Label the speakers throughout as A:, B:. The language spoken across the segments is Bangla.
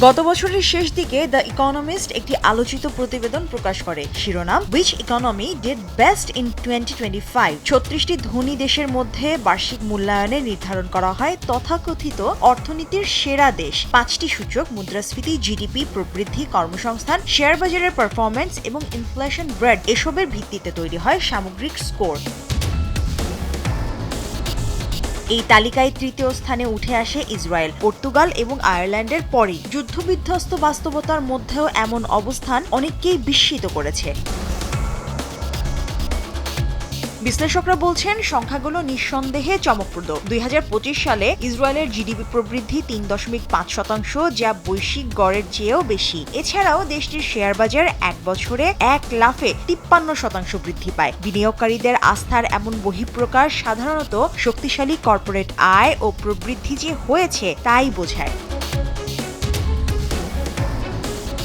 A: গত বছরের শেষ দিকে দ্য ইকোনমিস্ট একটি আলোচিত প্রতিবেদন প্রকাশ করে, শিরোনাম which economy did best in 2025। 36টি ধনী দেশের মধ্যে বার্ষিক মূল্যায়নে নির্ধারণ করা হয় তথাকথিত অর্থনীতির সেরা দেশ। 5টি সূচক মুদ্রাস্ফীতি, জিডিপি, প্রবৃদ্ধি, কর্মসংস্থান, শেয়ার বাজারের পারফরম্যান্স এবং ইনফ্লেশন রেট এসবের ভিত্তিতে তৈরি হয় সামগ্রিক স্কোর। এই তালিকায় তৃতীয় স্থানে উঠে আসে ইসরায়েল, পর্তুগাল এবং আয়ারল্যান্ডের পরই। যুদ্ধবিধ্বস্ত বাস্তবতার মধ্যেও এমন অবস্থান অনেককেই বিস্মিত করেছে। বিশ্লেষকরা বলছেন সংখ্যাগুলো নিঃসন্দেহে চমকপ্রদ। 2025 সালে ইসরায়েলের জিডিপি প্রবৃদ্ধি 3.5%, যা বৈশ্বিক গড়ের চেয়েও বেশি। এছাড়াও দেশটির শেয়ার বাজার এক বছরে 1 লাফে 53% বৃদ্ধি পায়। বিনিয়োগকারীদের আস্থার এমন বহিঃপ্রকাশ সাধারণত শক্তিশালী কর্পোরেট আয় ও প্রবৃদ্ধি যে হয়েছে তাই বোঝায়।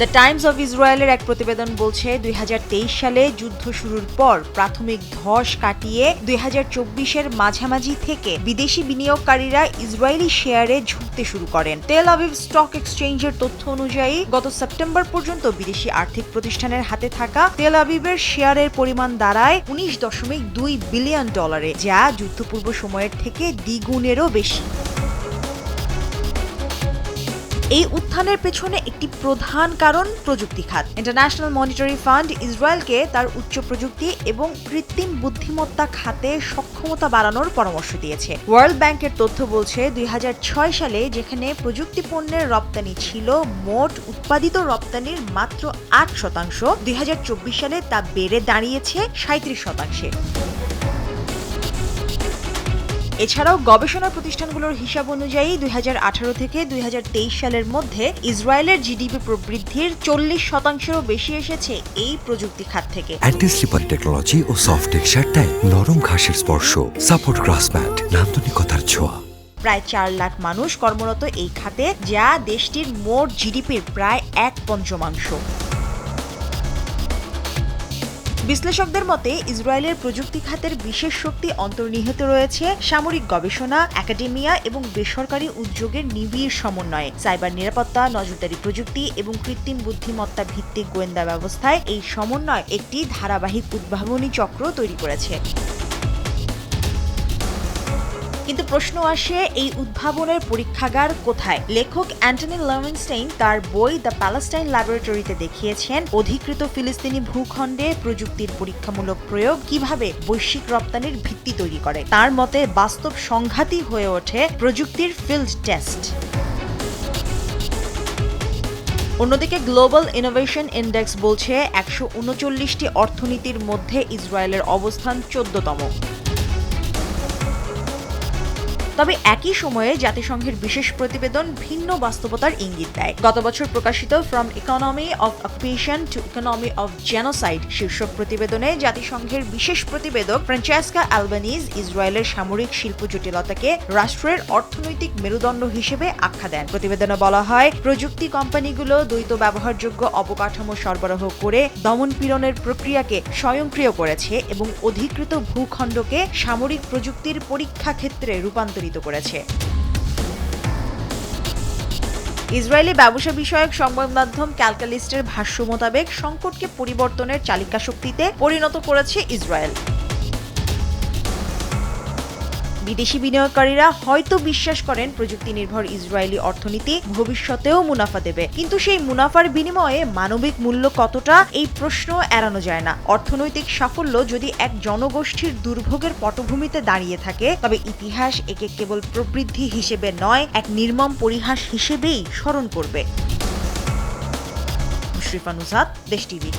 A: দ্য টাইমস অব ইসরায়েলের এক প্রতিবেদন বলছে 2023 সালে যুদ্ধ শুরুর পর প্রাথমিক ধস কাটিয়ে 2024-এর মাঝামাঝি থেকে বিদেশি বিনিয়োগকারীরা ইসরায়েলি শেয়ারে ঝুঁকতে শুরু করেন। তেল আবিব স্টক এক্সচেঞ্জের তথ্য অনুযায়ী গত সেপ্টেম্বর পর্যন্ত বিদেশি আর্থিক প্রতিষ্ঠানের হাতে থাকা তেল আবিবের শেয়ারের পরিমাণ দাঁড়ায় $19.2 বিলিয়ন, যা যুদ্ধপূর্ব সময়ের থেকে দ্বিগুণেরও বেশি। এই উত্থানের পেছনে একটি প্রধান কারণ প্রযুক্তি খাত। ইন্টারন্যাশনাল মনিটারি ফান্ড ইসরায়েলকে তার উচ্চ প্রযুক্তি এবং কৃত্রিম বুদ্ধিমত্তা খাতে সক্ষমতা বাড়ানোর পরামর্শ দিয়েছে। ওয়ার্ল্ড ব্যাংকের তথ্য বলছে 2006 সালে যেখানে প্রযুক্তি পণ্যের রপ্তানি ছিল মোট উৎপাদিত রপ্তানির মাত্র 8%, 2024 সালে তা বেড়ে দাঁড়িয়েছে 37%। এছাড়াও গবেষণা প্রতিষ্ঠানগুলোর হিসাব অনুযায়ী 2018 থেকে 2023 সালের মধ্যে ইসরায়েলের জিডিপি প্রবৃদ্ধির 40%-এরও বেশি এসেছে এই প্রযুক্তি খাত থেকে।
B: অ্যান্টি স্লিপারি টেকনোলজি ও সফট টেক্সচার টাইল, নরম ঘাসের স্পর্শ, সাপোর্ট গ্রাস ম্যাট, নান্দনিকতার ছোঁয়া।
A: প্রায় 4 লাখ মানুষ কর্মরত এই খাতে, যা দেশটির মোট জিডিপির প্রায় 1/5। বিশ্লেষকদের মতে ইসরায়েলের প্রযুক্তি খাতের বিশেষ শক্তি অন্তর্নিহিত রয়েছে সামরিক গবেষণা, একাডেমিয়া এবং বেসরকারি উদ্যোগের নিবিড় সমন্বয়ে। সাইবার নিরাপত্তা, নজরদারি প্রযুক্তি এবং কৃত্রিম বুদ্ধিমত্তা ভিত্তিক গোয়েন্দা ব্যবস্থায় এই সমন্বয় একটি ধারাবাহিক উদ্ভাবনী চক্র তৈরি করেছে। কিন্তু প্রশ্ন আসে, এই উদ্ভাবনের পরীক্ষাগার কোথায়? লেখক অ্যান্টনি লেভেনস্টাইন তার বই দ্য প্যালেস্টাইন ল্যাবরেটরিতে দেখিয়েছেন অধিকৃত ফিলিস্তিনি ভূখণ্ডে প্রযুক্তির পরীক্ষামূলক প্রয়োগ কিভাবে বৈশ্বিক রপ্তানির ভিত্তি তৈরি করে। তার মতে বাস্তব সংঘাতই হয়ে ওঠে প্রযুক্তির ফিল্ড টেস্ট। অন্যদিকে গ্লোবাল ইনোভেশন ইন্ডেক্স বলছে 139টি অর্থনীতির মধ্যে ইসরায়েলের অবস্থান 14তম। তবে একই সময়ে জাতিসংঘের বিশেষ প্রতিবেদন ভিন্ন বাস্তবতার ইঙ্গিত দেয়। গত বছর প্রকাশিত from economy of occupation to economy of genocide শীর্ষক প্রতিবেদনে জাতিসংঘের বিশেষ প্রতিবেদক ফ্রান্সেস্কা আলবানিজ ইসরায়েলের সামরিক শিল্প জটিলতাকে রাষ্ট্রের অর্থনৈতিক মেরুদণ্ড হিসেবে আখ্যা দেন। প্রতিবেদনে বলা হয়, প্রযুক্তি কোম্পানিগুলো দ্বৈত ব্যবহারযোগ্য অবকাঠামো সরবরাহ করে দমন-পীড়নের প্রক্রিয়াকে স্বয়ংক্রিয় করেছে এবং অধিকৃত ভূখণ্ডকে সামরিক প্রযুক্তির পরীক্ষা ক্ষেত্রে রূপান্তরিত করেছে। ইসরায়েলি ব্যবসা বিষয়ক সংবাদ মাধ্যম ক্যালকালিস্টের ভাষ্য মোতাবেক সংকটকে পরিবর্তনের চালিকা শক্তিতে পরিণত করেছে ইসরায়েল। বিদেশি বিনিয়োগকারীরা হয়তো বিশ্বাস করেন প্রযুক্তি নির্ভর ইসরায়েলি অর্থনীতি ভবিষ্যতেও মুনাফা দেবে, কিন্তু সেই মুনাফার বিনিময়ে মানবিক মূল্য কতটা, এই প্রশ্ন এড়ানো যায় না। অর্থনৈতিক সাফল্য যদি এক জনগোষ্ঠীর দুর্ভোগের পটভূমিতে দাঁড়িয়ে থাকে, তবে ইতিহাস একে কেবল প্রবৃদ্ধি হিসেবে নয়, এক নির্মম পরিহাস হিসেবেই স্মরণ করবে। মুশরিফা নুসরাত, দেশ টিভি।